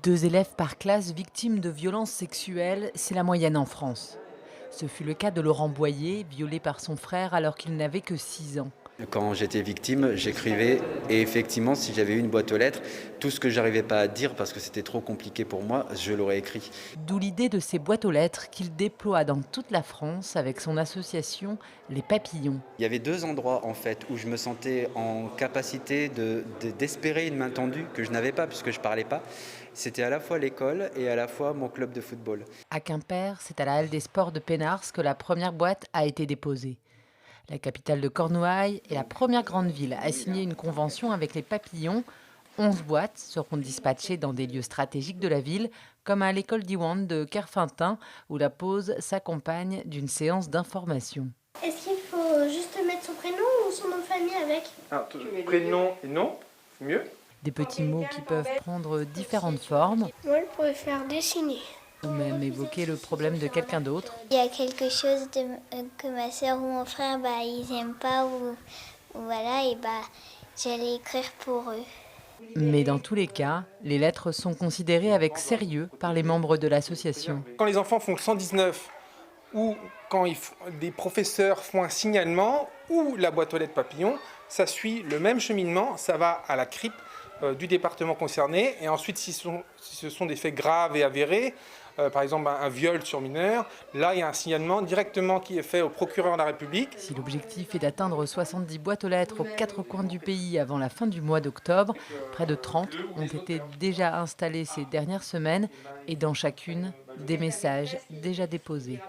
2 élèves par classe victimes de violences sexuelles, c'est la moyenne en France. Ce fut le cas de Laurent Boyer, violé par son frère alors qu'il n'avait que 6 ans. Quand j'étais victime, j'écrivais et effectivement, si j'avais eu une boîte aux lettres, tout ce que j'arrivais pas à dire parce que c'était trop compliqué pour moi, je l'aurais écrit. D'où l'idée de ces boîtes aux lettres qu'il déploie dans toute la France avec son association Les Papillons. Il y avait 2 endroits en fait où je me sentais en capacité d'espérer une main tendue que je n'avais pas puisque je parlais pas. C'était à la fois l'école et à la fois mon club de football. À Quimper, c'est à la Halle des Sports de Pénars que la première boîte a été déposée. La capitale de Cornouailles est la première grande ville à signer une convention avec les Papillons. 11 boîtes seront dispatchées dans des lieux stratégiques de la ville, comme à l'école d'Iwan de Kerfintin, où la pause s'accompagne d'une séance d'information. Est-ce qu'il faut juste mettre son prénom ou son nom de famille avec? Prénom et nom, c'est mieux. Des petits mots qui peuvent prendre différentes formes, Moi, je pourrais faire dessiner. ou même évoquer le problème de quelqu'un d'autre. Il y a quelque chose que ma soeur ou mon frère, ils aiment pas ou voilà, et j'allais écrire pour eux. Mais dans tous les cas, les lettres sont considérées avec sérieux par les membres de l'association. Quand les enfants font le 119 ou quand des professeurs font un signalement ou la boîte aux lettres papillon, ça suit le même cheminement, ça va à la CRIP du département concerné et ensuite si ce sont des faits graves et avérés, par exemple un viol sur mineur, là il y a un signalement directement qui est fait au procureur de la République. Si l'objectif est d'atteindre 70 boîtes aux lettres aux 4 coins du pays avant la fin du mois d'octobre, près de 30 ont été déjà installées ces dernières semaines et dans chacune, des messages déjà déposés.